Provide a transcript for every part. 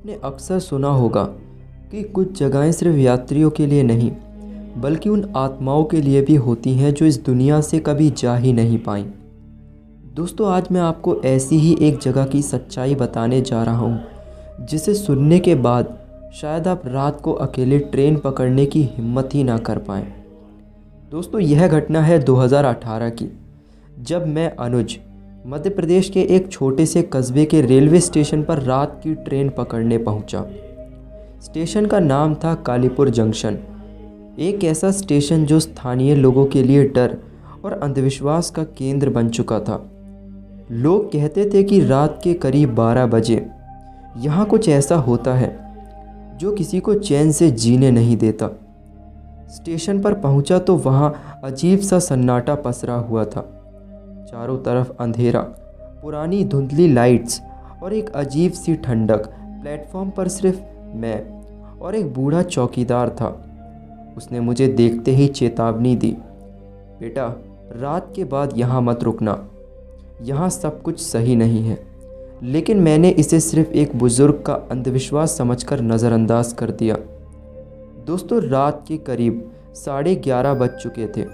आपने अक्सर सुना होगा कि कुछ जगहें सिर्फ यात्रियों के लिए नहीं बल्कि उन आत्माओं के लिए भी होती हैं जो इस दुनिया से कभी जा ही नहीं पाईं। दोस्तों, आज मैं आपको ऐसी ही एक जगह की सच्चाई बताने जा रहा हूँ जिसे सुनने के बाद शायद आप रात को अकेले ट्रेन पकड़ने की हिम्मत ही ना कर पाएँ। दोस्तों, यह घटना है 2018 की, जब मैं अनुज मध्य प्रदेश के एक छोटे से कस्बे के रेलवे स्टेशन पर रात की ट्रेन पकड़ने पहुंचा। स्टेशन का नाम था कालीपुर जंक्शन, एक ऐसा स्टेशन जो स्थानीय लोगों के लिए डर और अंधविश्वास का केंद्र बन चुका था। लोग कहते थे कि रात के करीब 12 बजे यहाँ कुछ ऐसा होता है जो किसी को चैन से जीने नहीं देता। स्टेशन पर पहुंचा तो वहाँ अजीब सा सन्नाटा पसरा हुआ था। चारों तरफ अंधेरा, पुरानी धुंधली लाइट्स और एक अजीब सी ठंडक। प्लेटफॉर्म पर सिर्फ मैं और एक बूढ़ा चौकीदार था। उसने मुझे देखते ही चेतावनी दी, बेटा, रात के बाद यहाँ मत रुकना, यहाँ सब कुछ सही नहीं है। लेकिन मैंने इसे सिर्फ एक बुज़ुर्ग का अंधविश्वास समझकर नज़रअंदाज कर दिया। दोस्तों, रात के करीब 11:30 बज चुके थे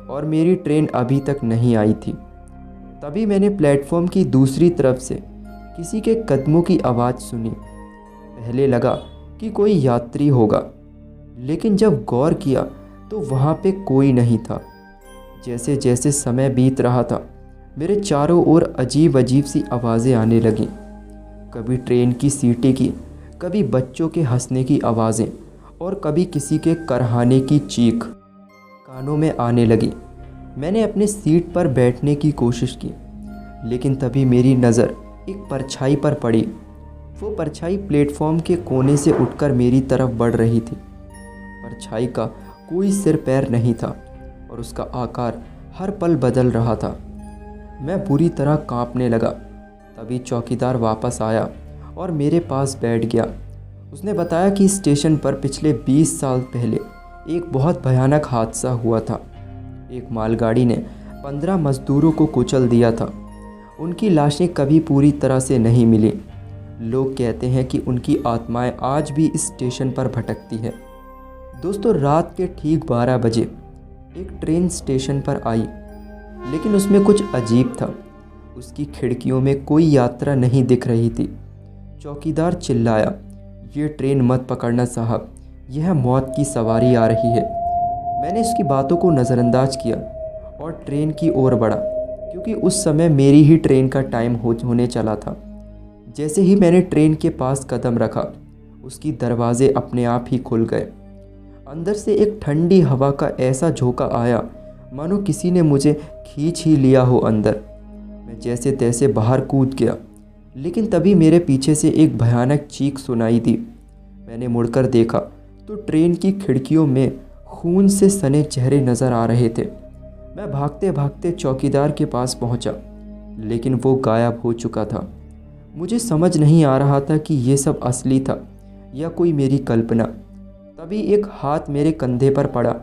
और मेरी ट्रेन अभी तक नहीं आई थी। तभी मैंने प्लेटफॉर्म की दूसरी तरफ से किसी के कदमों की आवाज़ सुनी। पहले लगा कि कोई यात्री होगा, लेकिन जब गौर किया तो वहाँ पे कोई नहीं था। जैसे जैसे समय बीत रहा था, मेरे चारों ओर अजीब अजीब सी आवाज़ें आने लगीं। कभी ट्रेन की सीटी की, कभी बच्चों के हंसने की आवाज़ें और कभी किसी के करहाने की चीख कानों में आने लगी। मैंने अपने सीट पर बैठने की कोशिश की, लेकिन तभी मेरी नज़र एक परछाई पर पड़ी। वो परछाई प्लेटफॉर्म के कोने से उठकर मेरी तरफ बढ़ रही थी। परछाई का कोई सिर पैर नहीं था और उसका आकार हर पल बदल रहा था। मैं बुरी तरह कांपने लगा। तभी चौकीदार वापस आया और मेरे पास बैठ गया। उसने बताया कि स्टेशन पर पिछले 20 साल पहले एक बहुत भयानक हादसा हुआ था। एक मालगाड़ी ने 15 मज़दूरों को कुचल दिया था। उनकी लाशें कभी पूरी तरह से नहीं मिली। लोग कहते हैं कि उनकी आत्माएं आज भी इस स्टेशन पर भटकती है। दोस्तों, रात के ठीक 12 बजे एक ट्रेन स्टेशन पर आई, लेकिन उसमें कुछ अजीब था। उसकी खिड़कियों में कोई यात्रा नहीं दिख रही थी। चौकीदार चिल्लाया, ये ट्रेन मत पकड़ना साहब, यह मौत की सवारी आ रही है। मैंने उसकी बातों को नज़रअंदाज किया और ट्रेन की ओर बढ़ा, क्योंकि उस समय मेरी ही ट्रेन का टाइम होने चला था। जैसे ही मैंने ट्रेन के पास कदम रखा, उसकी दरवाजे अपने आप ही खुल गए। अंदर से एक ठंडी हवा का ऐसा झोंका आया मानो किसी ने मुझे खींच ही लिया हो अंदर। मैं जैसे तैसे बाहर कूद गया, लेकिन तभी मेरे पीछे से एक भयानक चीख सुनाई दी। मैंने मुड़कर देखा तो ट्रेन की खिड़कियों में खून से सने चेहरे नज़र आ रहे थे। मैं भागते भागते चौकीदार के पास पहुंचा, लेकिन वो गायब हो चुका था। मुझे समझ नहीं आ रहा था कि ये सब असली था या कोई मेरी कल्पना। तभी एक हाथ मेरे कंधे पर पड़ा।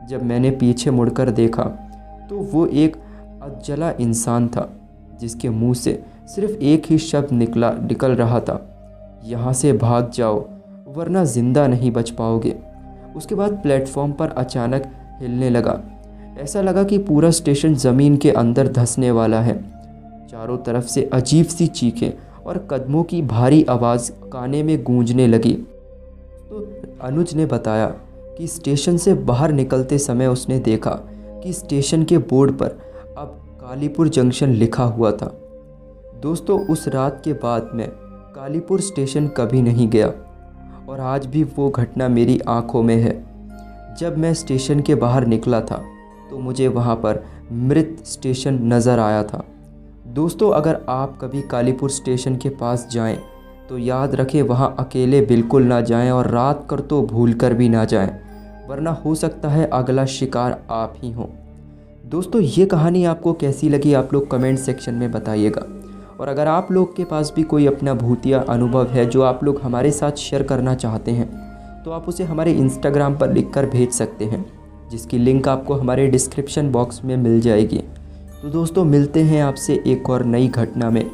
जब मैंने पीछे मुड़कर देखा तो वो एक अधजला इंसान था, जिसके मुंह से सिर्फ एक ही शब्द निकल रहा था, यहाँ से भाग जाओ वरना ज़िंदा नहीं बच पाओगे। उसके बाद प्लेटफॉर्म पर अचानक हिलने लगा। ऐसा लगा कि पूरा स्टेशन ज़मीन के अंदर धंसने वाला है। चारों तरफ से अजीब सी चीखें और कदमों की भारी आवाज़ काने में गूंजने लगी। तो अनुज ने बताया कि स्टेशन से बाहर निकलते समय उसने देखा कि स्टेशन के बोर्ड पर अब कालीपुर जंक्शन लिखा हुआ था। दोस्तों, उस रात के बाद मैं कालीपुर स्टेशन कभी नहीं गया और आज भी वो घटना मेरी आंखों में है। जब मैं स्टेशन के बाहर निकला था तो मुझे वहाँ पर मृत स्टेशन नज़र आया था। दोस्तों, अगर आप कभी कालीपुर स्टेशन के पास जाएं तो याद रखें, वहाँ अकेले बिल्कुल ना जाएं और रात कर तो भूल कर भी ना जाएं, वरना हो सकता है अगला शिकार आप ही हों। दोस्तों, ये कहानी आपको कैसी लगी आप लोग कमेंट सेक्शन में बताइएगा। और अगर आप लोग के पास भी कोई अपना भूतिया अनुभव है जो आप लोग हमारे साथ शेयर करना चाहते हैं, तो आप उसे हमारे इंस्टाग्राम पर लिखकर भेज सकते हैं, जिसकी लिंक आपको हमारे डिस्क्रिप्शन बॉक्स में मिल जाएगी। तो दोस्तों, मिलते हैं आपसे एक और नई घटना में।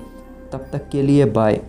तब तक के लिए बाय।